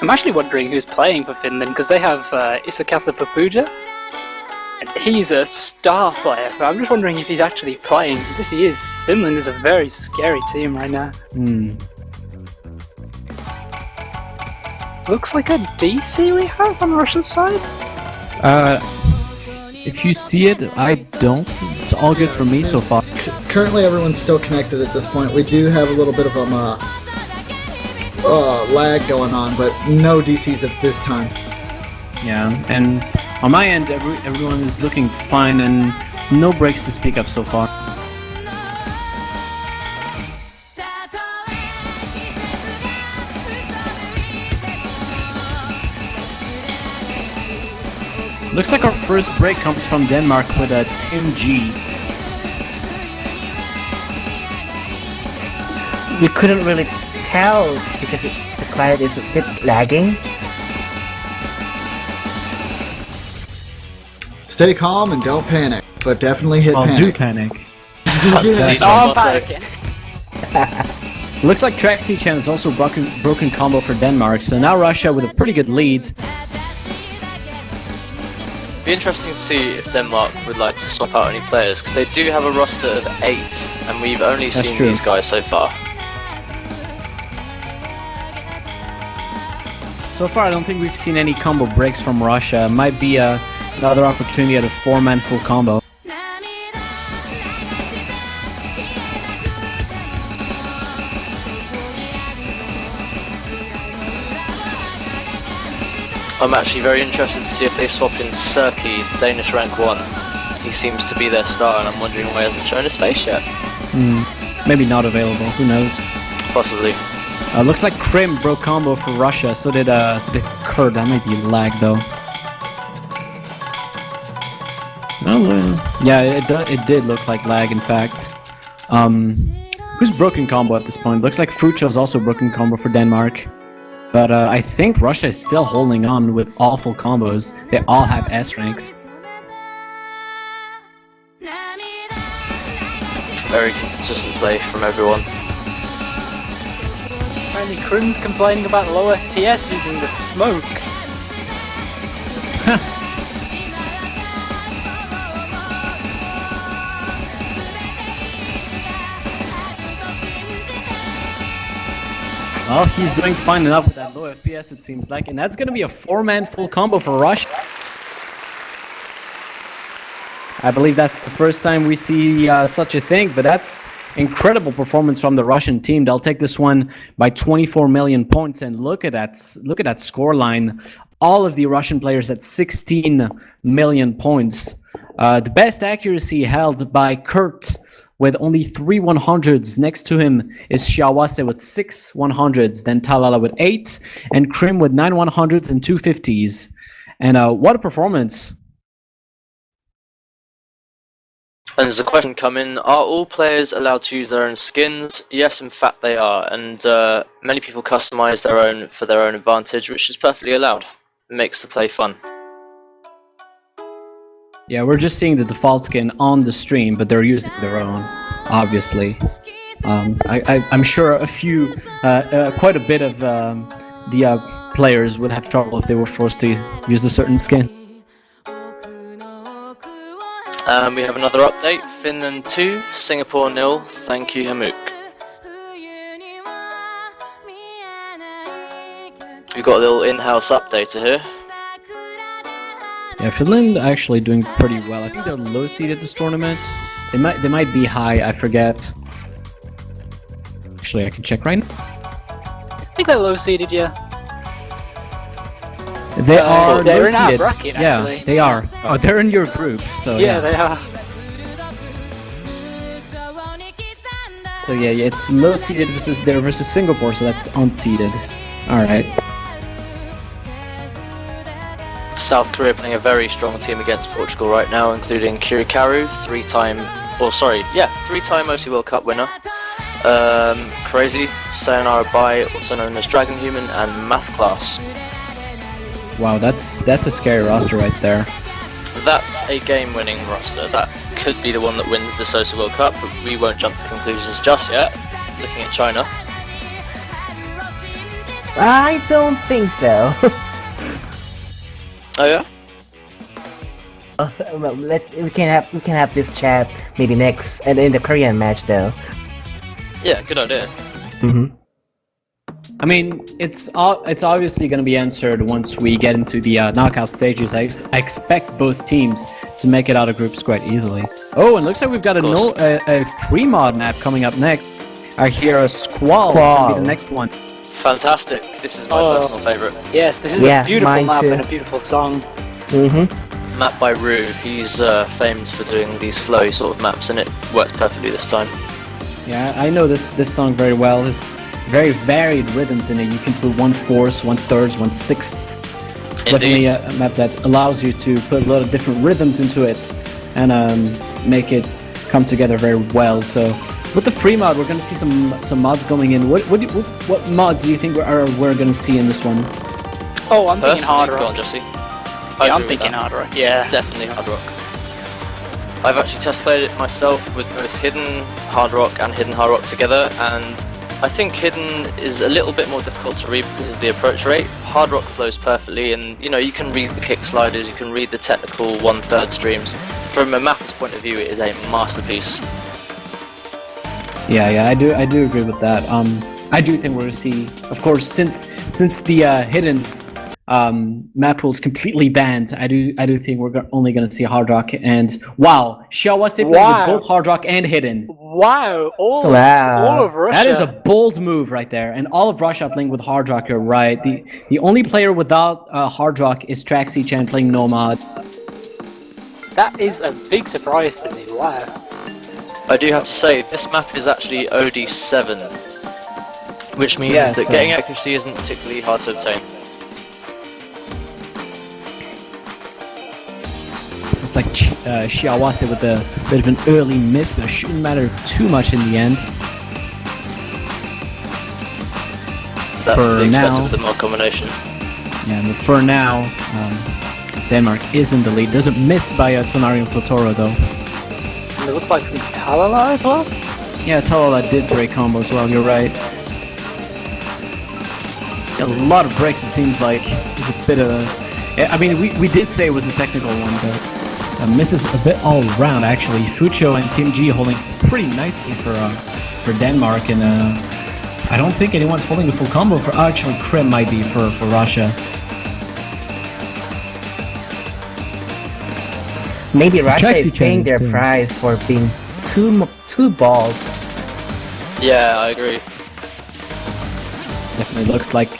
I'm actually wondering who's playing for Finland, because they have Isokasa Papuja, and he's a star player. But I'm just wondering if he's actually playing, because if he is, Finland is a very scary team right now. Looks like a DC we have on Russia's side. If you see it, I don't. It's all good for me so far. Currently, everyone's still connected at this point. We do have a little bit of lag going on, but no DCs at this time. Yeah, and on my end, everyone is looking fine, and no breaks to speak of so far. Looks like our first break comes from Denmark with a Tim G. We couldn't really tell because the client is a bit lagging. Stay calm and don't panic, but definitely hit panic. Do panic. I'm panicking. Looks like Track C-Chan is also broken combo for Denmark, so now Russia with a pretty good lead. Be interesting to see if Denmark would like to swap out any players, because they do have a roster of 8, and we've only seen these guys so far. So far, I don't think we've seen any combo breaks from Russia. Might be another opportunity at a 4-man full combo. I'm actually very interested to see if they swap in Serki, Danish rank 1. He seems to be their star, and I'm wondering why he hasn't shown his face yet. Maybe not available, who knows? Possibly. Looks like Krim broke combo for Russia, so did Kurt. That might be lag though. Yeah, it did look like lag in fact. Who's broken combo at this point? Looks like Fucho's also broken combo for Denmark. But I think Russia is still holding on with awful combos. They all have S ranks. Very consistent play from everyone. Apparently Krim's complaining about low FPS using the smoke. Well, he's doing fine enough with that low FPS it seems like, and that's gonna be a 4-man full combo for Russia. I believe that's the first time we see such a thing, but that's incredible performance from the Russian team. They'll take this one by 24 million points, and look at that score line. All of the Russian players at 16 million points. The best accuracy held by Kurt with only 3 100s. Next to him is Xiaowase with 6 100s, then Talala with 8, and Krim with 9 100s and 2 50s. And what a performance! And there's a question coming, are all players allowed to use their own skins? Yes, in fact they are, and many people customize their own for their own advantage, which is perfectly allowed. It makes the play fun. Yeah, we're just seeing the default skin on the stream, but they're using their own, obviously. I'm sure quite a bit of the players would have trouble if they were forced to use a certain skin. We have another update, Finland 2, Singapore 0, thank you Hamuk. We've got a little in-house updater here. Yeah, Finland actually doing pretty well. I think they're low seeded this tournament. They might be high, I forget. Actually, I can check right now. I think they're low seeded, yeah. They are they're low in our seeded. bracket, actually. Yeah, they are. Oh, they're in your group, so yeah. They are. So yeah, it's low seeded versus Singapore, so that's unseeded. All right. South Korea playing a very strong team against Portugal right now, including Kirikaru, 3-time OC World Cup winner. Crazy, Sayonara Bai, also known as Dragon Human, and Math Class. Wow, that's a scary roster right there. That's a game-winning roster. That could be the one that wins the OC World Cup, but we won't jump to conclusions just yet. Looking at China. I don't think so. Oh yeah? Well, we can have this chat maybe next and in the Korean match though. Yeah, good idea. Mm-hmm. I mean, it's obviously going to be answered once we get into the knockout stages. I expect both teams to make it out of groups quite easily. Oh, and looks like we've got a free mod map coming up next. I hear a Squall. Gonna be the next one. Fantastic. This is my personal favourite. Yes, this is a beautiful map and a beautiful song. Mm-hmm. Map by Rue. He's famed for doing these flowy sort of maps, and it works perfectly this time. Yeah, I know this song very well. There's very varied rhythms in it. You can put 1/4, 1/3, 1/6. It's definitely a map that allows you to put a lot of different rhythms into it and make it come together very well. So with the free mod, we're going to see some mods going in. What mods do you think we're going to see in this one? Oh, I'm thinking hard rock. Go on, Jesse. Yeah, I'm thinking hard rock. Yeah, definitely hard rock. I've actually test played it myself with both hidden hard rock and hidden hard rock together, and I think hidden is a little bit more difficult to read because of the approach rate. Hard rock flows perfectly, and you know you can read the kick sliders, you can read the technical 1/3 streams. From a mapper's point of view, it is a masterpiece. Yeah, I do agree with that. I do think we're going to see, of course, since the hidden map pool is completely banned. I do think we're only going to see hard rock and wow, Xiaowase playing with both hard rock and hidden. Wow, all of Russia. That is a bold move right there, and all of Russia playing with hard rock. You're right. The only player without hard rock is Traxy Chan playing Nomad. That is a big surprise to me. Wow. I do have to say, this map is actually OD7, which means that getting accuracy isn't particularly hard to obtain. It's like Xiaowase with a bit of an early miss, but it shouldn't matter too much in the end. That's to be expected with the mod combination. Yeah, but for now, Denmark is in the lead. Doesn't miss by Tonario Totoro though. And it looks like from Talala as well? Yeah, Talala did break combo as well, you're right. A lot of breaks, it seems like. It's a bit of a... I mean, we did say it was a technical one, but misses a bit all around, actually. Fucho and Team G holding pretty nicely for Denmark, and I don't think anyone's holding the full combo for... Actually, Krim might be for Russia. Maybe Russia is paying their price for being too bald. Yeah, I agree. Definitely looks like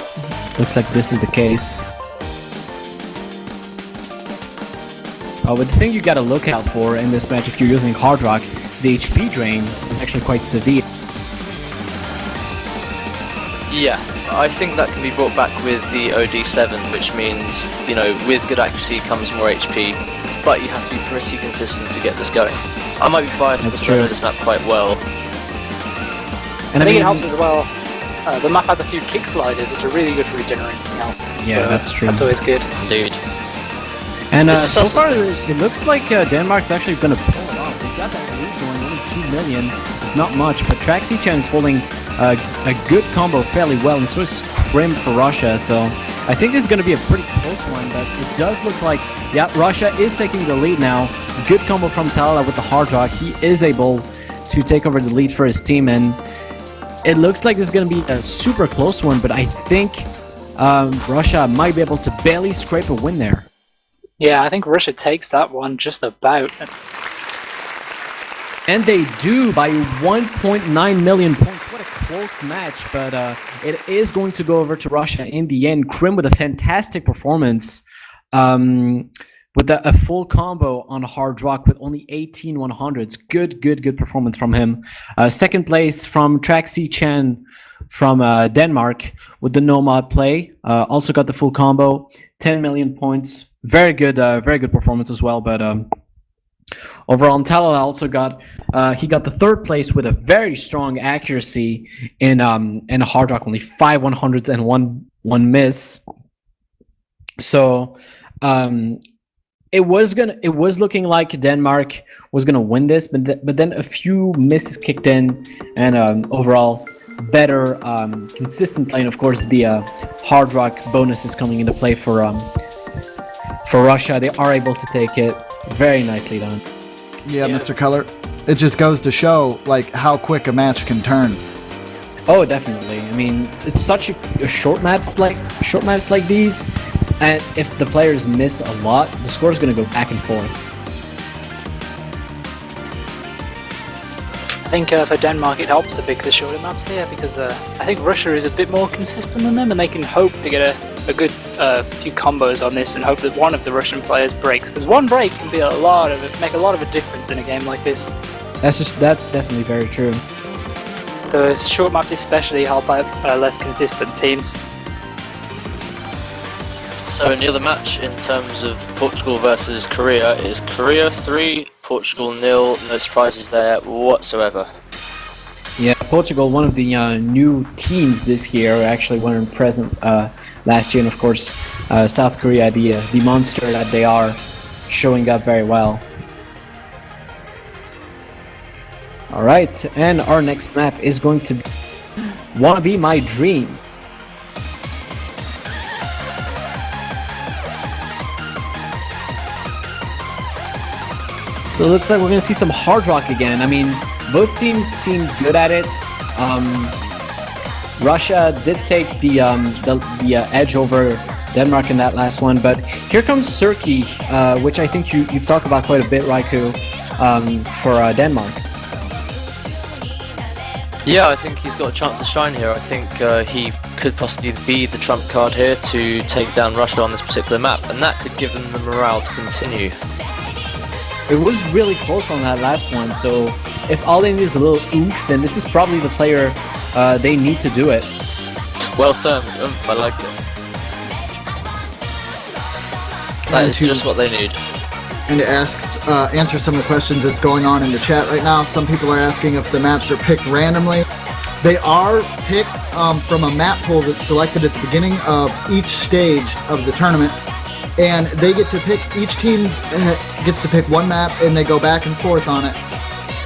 this is the case. But the thing you gotta look out for in this match if you're using hard rock is the HP drain is actually quite severe. Yeah, I think that can be brought back with the OD7, which means, you know, with good accuracy comes more HP, but you have to be pretty consistent to get this going. I might be biased because I know this map quite well. And I think it helps as well. The map has a few kick sliders which are really good for regenerating health. Yeah, so that's true. That's always good. Indeed. And so far, it looks like Denmark's actually going to pull it off. They've got that lead going, only 2 million. It's not much, but Traxy Chan is holding a good combo fairly well, and so is Krim for Russia. So I think this is going to be a pretty close one, but it does look like, yeah, Russia is taking the lead now. Good combo from Talala with the hard rock. He is able to take over the lead for his team, and it looks like this is going to be a super close one, but I think Russia might be able to barely scrape a win there. Yeah, I think Russia takes that one just about. And they do by 1.9 million points. What a close match, but it is going to go over to Russia in the end. Krim with a fantastic performance with a full combo on hard rock with only 18 100s. Good performance from him. Second place from Traxy Chan from Denmark with the Nomad play. Also got the full combo, 10 million points. Very good performance as well. But overall, Talala also got he got the third place with a very strong accuracy in hard rock, only 5 100s and one miss. So it was looking like Denmark was gonna win this, but then a few misses kicked in, and overall better consistent play, and of course the Hard Rock bonus is coming into play for Russia. They are able to take it. Very nicely done. Yeah, Mr. Color. It just goes to show like how quick a match can turn. Oh, definitely. I mean, it's such a short maps like these, and if the players miss a lot, the score is going to go back and forth. I think for Denmark it helps a bit the shorter maps there, because I think Russia is a bit more consistent than them, and they can hope to get a good few combos on this and hope that one of the Russian players breaks, because one break can be make a lot of a difference in a game like this. That's definitely very true. So short maps especially help out less consistent teams. So near the match in terms of Portugal versus Korea is Korea 3, Portugal 0, no surprises there whatsoever. Yeah, Portugal, one of the new teams this year, actually weren't present last year, and of course South Korea, the monster that they are, showing up very well. Alright, and our next map is going to be Wanna Be My Dream. So it looks like we're going to see some Hard Rock again. I mean, both teams seemed good at it. Russia did take the edge over Denmark in that last one, but here comes Serki, which I think you've talked about quite a bit, Raikou, for Denmark. Yeah, I think he's got a chance to shine here. I think he could possibly be the trump card here to take down Russia on this particular map, and that could give them the morale to continue. It was really close on that last one, so if all they need is a little oomph, then this is probably the player they need to do it. Well termed, I like it. That is just what they need. And to answer some of the questions that's going on in the chat right now. Some people are asking if the maps are picked randomly. They are picked from a map pool that's selected at the beginning of each stage of the tournament, and they get to pick, each team gets to pick one map, and they go back and forth on it.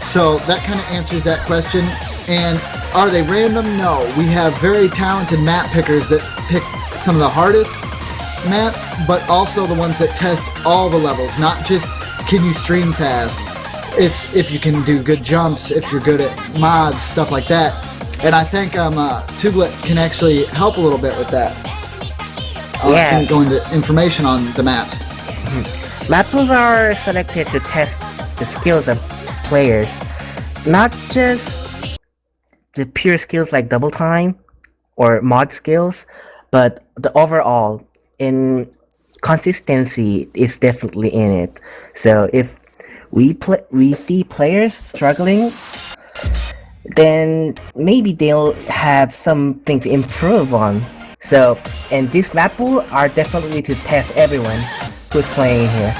So that kind of answers that question. And are they random? No. We have very talented map pickers that pick some of the hardest maps, but also the ones that test all the levels, not just can you stream fast. It's if you can do good jumps, if you're good at mods, stuff like that. And I think Tuglet can actually help a little bit with that. Yeah. And go into information on the maps. Map pools are selected to test the skills of players, not just the pure skills like double time or mod skills, but the overall in consistency is definitely in it. So if we see players struggling, then maybe they'll have something to improve on. So, and this map pool are definitely to test everyone who's playing here.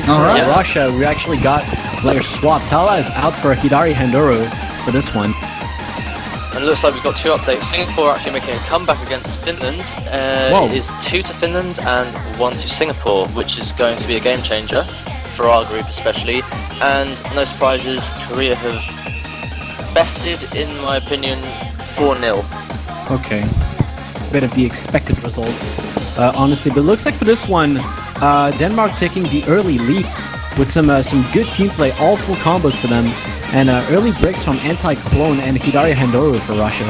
Alright, Yeah. Russia, we actually got player swap. Tala is out for Hidari Handoru for this one. And it looks like we've got two updates. Singapore actually making a comeback against Finland. It is 2 to Finland and 1 to Singapore, which is going to be a game changer for our group especially. And no surprises, Korea have bested, in my opinion, 4-0. Okay. Bit of the expected results, honestly. But it looks like for this one, Denmark taking the early lead with some good team play, all full combos for them, and early breaks from Anti-Clone and Hidari Handoru for Russia.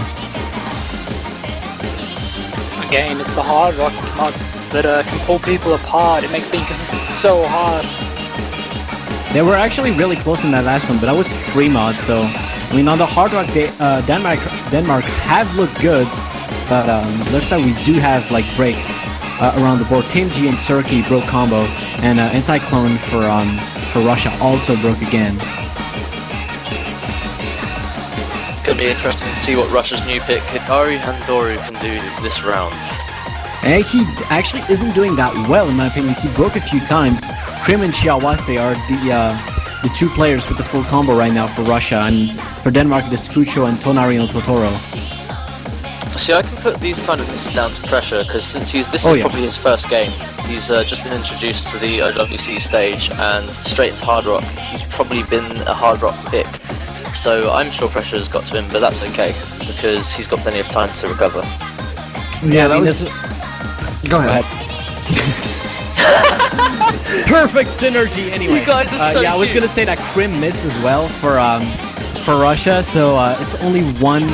Again, it's the Hard Rock mods that can pull people apart. It makes being consistent so hard. They were actually really close in that last one, but that was free mod, so I mean on the Hard Rock, Denmark have looked good, but looks like we do have like breaks around the board. Team G and Serki broke combo, and Anti-Clone for Russia also broke again. Could be interesting to see what Russia's new pick, Hidari Handoru, can do this round. And he actually isn't doing that well, in my opinion. He broke a few times. Krim and Xiaowase are the two players with the full combo right now for Russia, and for Denmark it is Fucho and Tonari no Totoro. See, I can put these kind of misses down to pressure, because this is probably his first game. He's just been introduced to the OWC stage and straight into Hard Rock. He's probably been a Hard Rock pick. So I'm sure pressure has got to him, but that's okay because he's got plenty of time to recover. Yeah, that was. Go ahead. Perfect synergy. Anyway, You guys are so yeah, I was cute. gonna say that Krim missed as well for Russia, so it's only one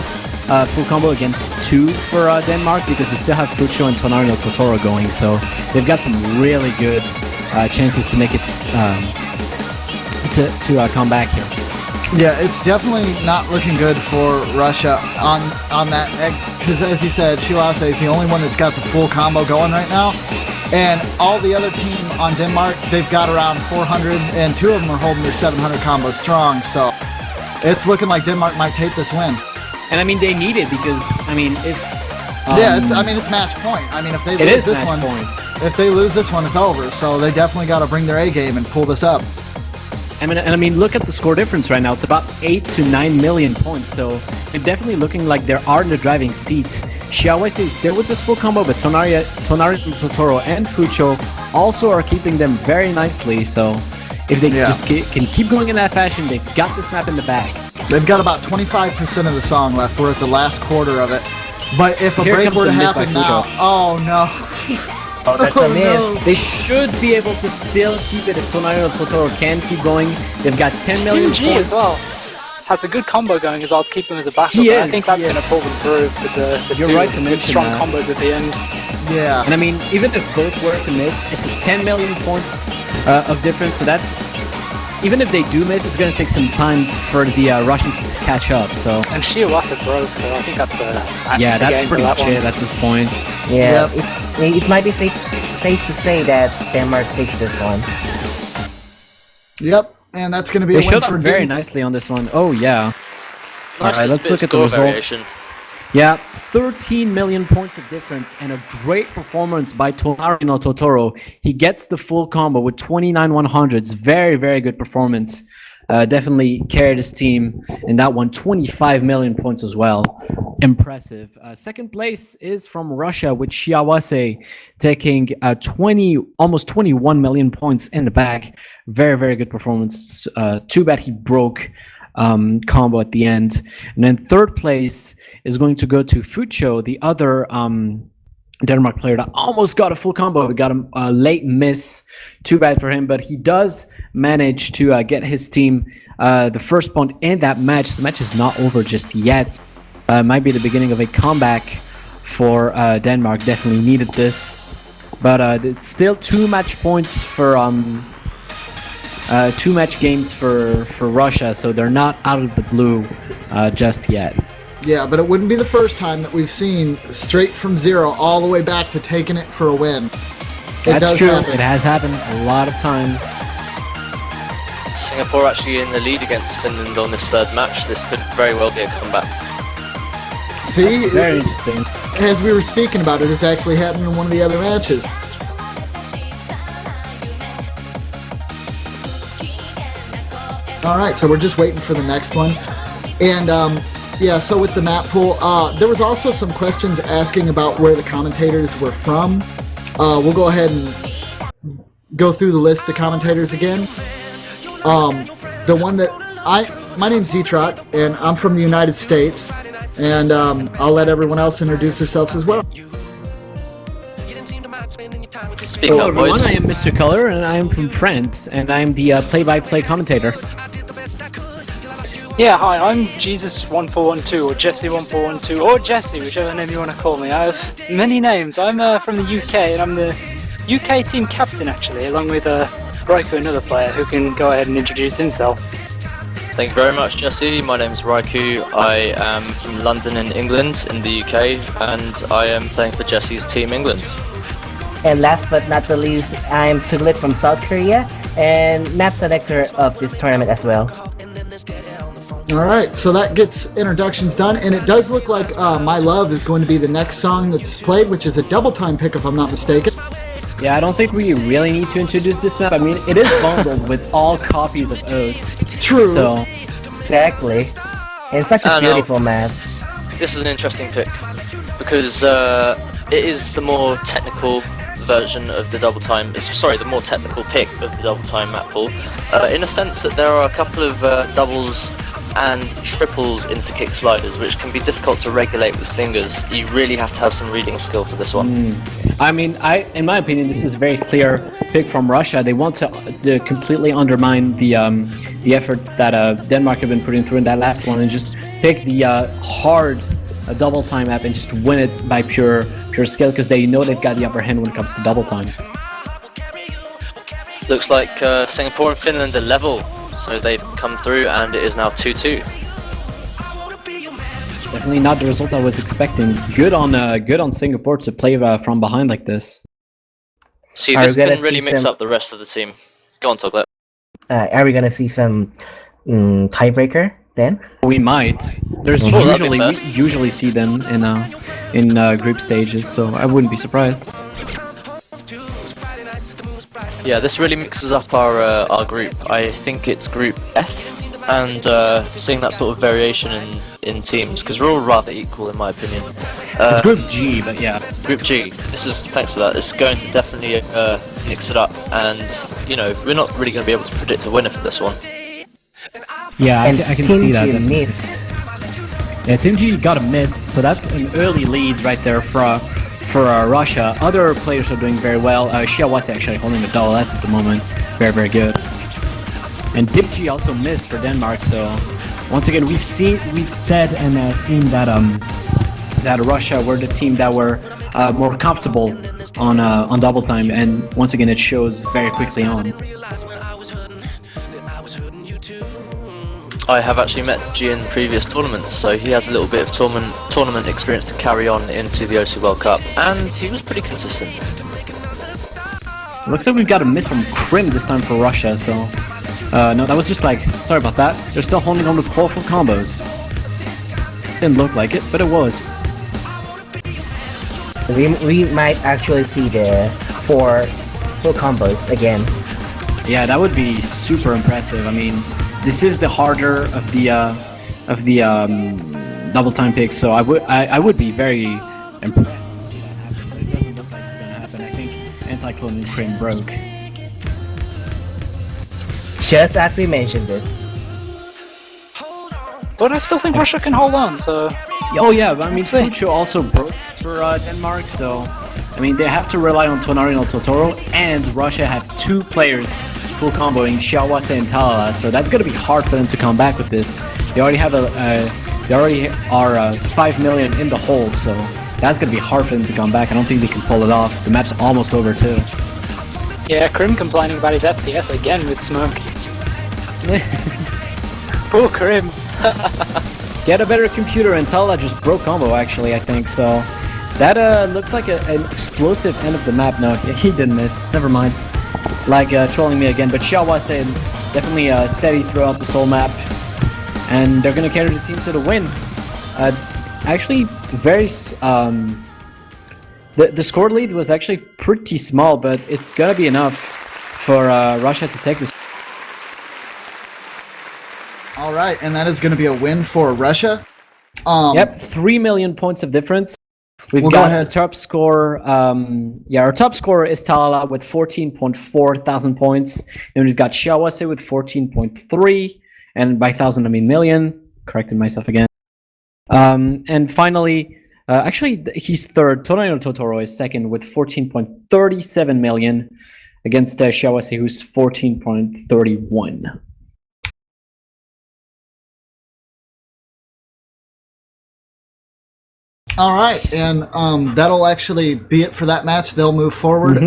full combo against 2 for Denmark because they still have Fucho and Tonari no Totoro going, so they've got some really good chances to make it to come back here. Yeah, it's definitely not looking good for Russia on that, because as you said, Shiwase is the only one that's got the full combo going right now, and all the other team on Denmark, they've got around 400, and 2 of them are holding their 700 combo strong, so it's looking like Denmark might take this win. And I mean, they need it because I mean, if it's match point. I mean, if they lose this one, if they lose this one, it's over. So they definitely got to bring their A game and pull this up. I mean, look at the score difference right now. It's about 8 to 9 million points. So they're definitely looking like they are in the driving seat. Shiawase is still with this full combo, but Tonari, Totoro, and Fucho also are keeping them very nicely. So if they just can keep going in that fashion, they've got this map in the bag. They've got about 25% of the song left. We're at the last quarter of it. But if a Here break comes were to the miss by happen now, Fucho. oh no. Oh, that's a miss. They should be able to still keep it if Tonari no Totoro can keep going. They've got 10 million G points. as well has a good combo going as well to keep them as a backup. He and I is, think that's he going to is. pull them through with the You're 2 right to with mention strong that. combos at the end. Yeah. And I mean, even if both were to miss, it's a 10 million points of difference. So that's, even if they do miss, it's going to take some time for the Russians to catch up. So And Shiawase broke, so I think that's yeah, the that's game for pretty that much one. it at this point. Yeah, Yep. it might be safe to say that Denmark takes this one. Yep. And that's going to be They a win showed for up very Denmark. nicely on this one. Oh yeah. All right, Nicest let's bit look of at the score results. variation. Yeah, 13 million points of difference and a great performance by Tonari no Totoro. He gets the full combo with 29 100s. Very, very good performance. Definitely carried his team in that one. 25 million points as well. Impressive. Second place is from Russia with Shiawase taking almost 21 million points in the bag. Very, very good performance. Too bad he broke combo at the end. And then third place is going to go to Fucho, the other Denmark player that almost got a full combo. We got a late miss. Too bad for him, but he does manage to get his team the first point in that match. The match is not over just yet. Might be the beginning of a comeback for Denmark. Definitely needed this, but it's still 2 match points for 2 match games for Russia, so they're not out of the blue just yet. Yeah, but it wouldn't be the first time that we've seen straight from 0 all the way back to taking it for a win. That's true. Happen. It has happened a lot of times. Singapore actually in the lead against Finland on this third match. This could very well be a comeback. See, That's very interesting. as we were speaking about it, it's actually happened in one of the other matches. All right, so we're just waiting for the next one. And yeah, so with the map pool, there was also some questions asking about where the commentators were from. We'll go ahead and go through the list of commentators again. The one that my name's Zetrot, and I'm from the United States, and I'll let everyone else introduce themselves as well. Speak Hello up, everyone, boys. I am Mr. Color, and I am from France, and I am the play-by-play commentator. Yeah, hi, I'm Jesus1412 or Jesse1412 or Jesse, whichever name you want to call me. I have many names. I'm from the UK, and I'm the UK team captain actually, along with Raiku, another player who can go ahead and introduce himself. Thank you very much, Jesse. My name's Raiku. I am from London in England, in the UK, and I am playing for Jesse's team England. And last but not the least, I'm Tuglit from South Korea and map selector of this tournament as well. All right, so that gets introductions done, and it does look like My Love is going to be the next song that's played, which is a double time pick if I'm not mistaken. Yeah, I don't think we really need to introduce this map. I mean, it is bundled with all copies of OS. True. So, Exactly. And such a I know. beautiful map. This is an interesting pick because it is the more technical version of the double time. Sorry, the more technical pick of the double time map pool. In a sense that there are a couple of doubles and triples into kick sliders, which can be difficult to regulate with fingers. You really have to have some reading skill for this one. I mean, in my opinion, this is a very clear pick from Russia. They want to completely undermine the efforts that Denmark have been putting through in that last one, and just pick the hard double time map and just win it by pure skill, because they know they've got the upper hand when it comes to double time. Looks like Singapore and Finland are level, so they've come through, and it is now 2-2. Definitely not the result I was expecting. Good on Singapore to play from behind like this. See, this can really mix up the rest of the team. Go on, Toglet. Are we gonna see some tiebreaker then? We might. There's we usually see them in group stages, so I wouldn't be surprised. Yeah, this really mixes up our group. I think it's Group F, and seeing that sort of variation in teams, because we're all rather equal in my opinion. It's Group G, but yeah. Group G. Thanks for that. It's going to definitely mix it up, and you know, we're not really going to be able to predict a winner for this one. Yeah, I can see that. Team G missed. Yeah, Team G got a miss, so that's an early lead right there for Russia. Other players are doing very well. Xiaowase actually holding the double S at the moment. Very, very good. And Dip G also missed for Denmark, so once again we've said and seen that that Russia were the team that were more comfortable on double time, and once again it shows very quickly on. I have actually met G in previous tournaments, so he has a little bit of tournament experience to carry on into the OC World Cup, and he was pretty consistent. Looks like we've got a miss from Krim this time for Russia, so... no, that was just like... Sorry about that. They're still holding on to powerful combos. Didn't look like it, but it was. We might actually see the four full combos again. Yeah, that would be super impressive. I mean, this is the harder of the double time picks, so I would be very impressed if that happens. But it doesn't look like it's gonna happen. I think Anti-Clone and Krim broke. Just as we mentioned it. But I still think Russia can hold on, so... Oh yeah, but I mean, Pucho also broke for Denmark, so... I mean, they have to rely on Tonari and Totoro, and Russia have two players full comboing, Xiaowase and Talala, so that's gonna be hard for them to come back with this. They already have they already are 5 million in the hole, so that's gonna be hard for them to come back. I don't think they can pull it off. The map's almost over too. Yeah, Krim complaining about his FPS again with smoke. Poor Krim. Get a better computer, and Talala just broke combo actually, I think, so... That looks like an explosive end of the map. No, he didn't miss. Never mind. Like trolling me again, but Xiaowase definitely steady throughout this whole map, and they're gonna carry the team to the win. Actually, very the score lead was actually pretty small, but it's gonna be enough for Russia to take this. All right, and that is going to be a win for Russia. Yep, 3 million points of difference. We've Go got ahead. the top score. Yeah, our top scorer is Talala with 14.4 thousand points. And we've got Xiaowase with 14.3. And by thousand, I mean million. Corrected myself again. And finally, actually, he's third. Tonari Totoro is second with 14.37 million against Xiaowase, who's 14.31. All right, and that'll actually be it for that match. They'll move forward.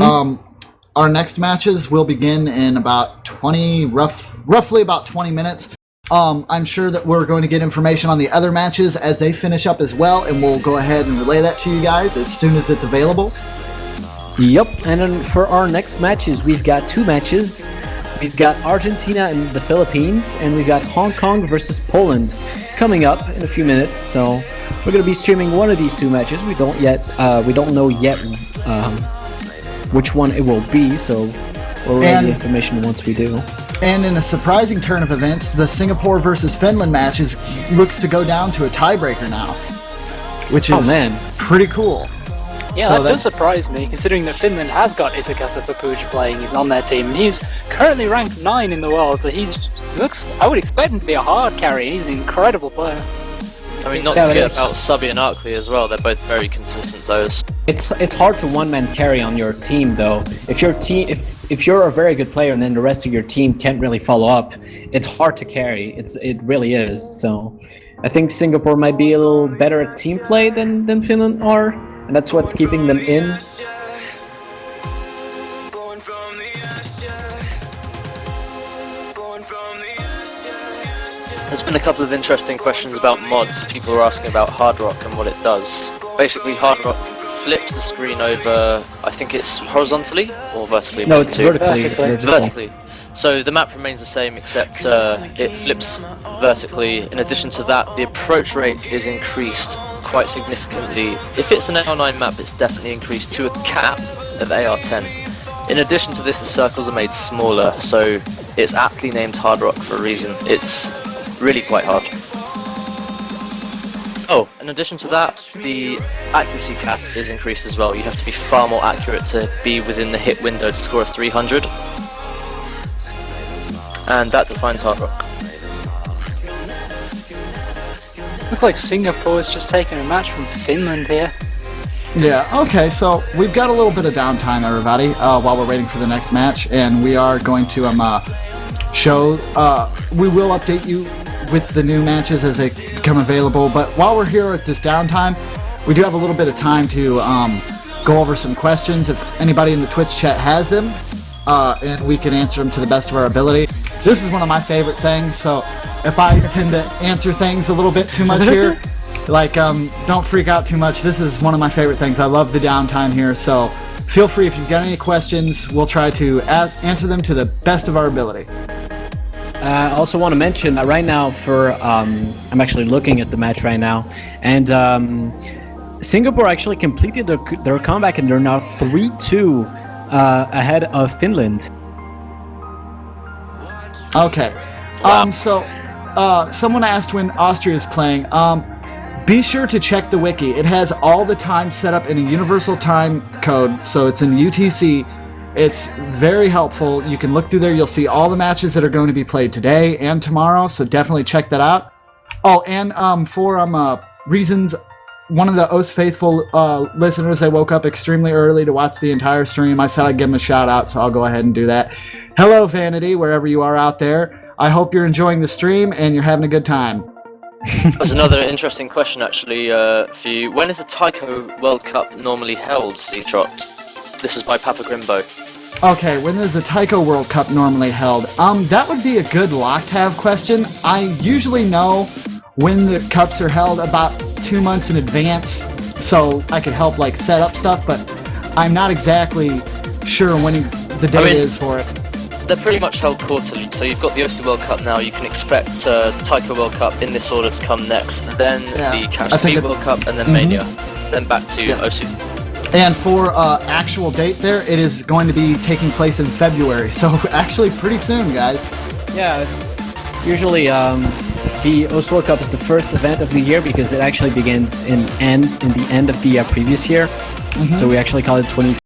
Our next matches will begin in about roughly about 20 minutes. I'm sure that we're going to get information on the other matches as they finish up as well, and we'll go ahead and relay that to you guys as soon as it's available. Yep, and then for our next matches, we've got two matches. We've got Argentina and the Philippines, and we've got Hong Kong versus Poland coming up in a few minutes. So we're going to be streaming one of these two matches. We don't know yet which one it will be. So we'll relay the information once we do. And in a surprising turn of events, the Singapore versus Finland match looks to go down to a tiebreaker now, which is pretty cool. Yeah, so that does surprise me, considering that Finland has got Isakasa Papuja playing on their team, and he's currently ranked 9 in the world, so he's I would expect him to be a hard carry. He's an incredible player. I mean, not Yeah, to but forget it's- about Subby and Arkley as well. They're both very consistent players. It's hard to one-man carry on your team though. If your team if you're a very good player and then the rest of your team can't really follow up, it's hard to carry. It really is. So I think Singapore might be a little better at team play than Finland are, and that's what's keeping them in. There's been a couple of interesting questions about mods. People are asking about Hard Rock and what it does. Basically, Hard Rock flips the screen over, I think it's horizontally or vertically? No, it's vertically. It's vertical. Vertically. So the map remains the same, except it flips vertically. In addition to that, the approach rate is increased quite significantly. If it's an AR9 map, it's definitely increased to a cap of AR10. In addition to this, the circles are made smaller, so it's aptly named Hard Rock for a reason. It's really quite hard. Oh, in addition to that, the accuracy cap is increased as well. You have to be far more accurate to be within the hit window to score a 300. And that defines Hard Rock. Looks like Singapore's just taken a match from Finland here. Yeah, okay, so we've got a little bit of downtime, everybody, while we're waiting for the next match, and we are going to we will update you with the new matches as they become available, but while we're here at this downtime, we do have a little bit of time to go over some questions if anybody in the Twitch chat has them, and we can answer them to the best of our ability. This is one of my favorite things, so if I tend to answer things a little bit too much here, like, don't freak out too much. This is one of my favorite things. I love the downtime here, so feel free if you've got any questions. We'll try to answer them to the best of our ability. I also want to mention that right now I'm actually looking at the match right now, and Singapore actually completed their comeback and they're now 3-2 ahead of Finland. Okay. Wow. So someone asked when Austria is playing. Be sure to check the wiki. It has all the times set up in a universal time code, so it's in UTC. It's very helpful. You can look through there. You'll see all the matches that are going to be played today and tomorrow, so definitely check that out. Oh, and for reasons, one of the OWC faithful listeners, they woke up extremely early to watch the entire stream. I said I'd give them a shout out, so I'll go ahead and do that. Hello, Vanity, wherever you are out there. I hope you're enjoying the stream and you're having a good time. There's another interesting question actually for you. When is the Taiko World Cup normally held, C-Trot? This is by Papa Grimbo. Okay, when is the Taiko World Cup normally held? That would be a good lock-to-have question. I usually know when the cups are held about 2 months in advance, so I could help like set up stuff, but I'm not exactly sure when the date is for it. They're pretty much held quarterly, so you've got the OWC World Cup now, you can expect the Taiko World Cup in this order to come next, then the Cash Speed World Cup, and then Mania, then back to OWC. And for actual date there, it is going to be taking place in February, so actually pretty soon, guys. Yeah, it's usually the OWC World Cup is the first event of the year because it actually begins in the end of the previous year. So we actually call it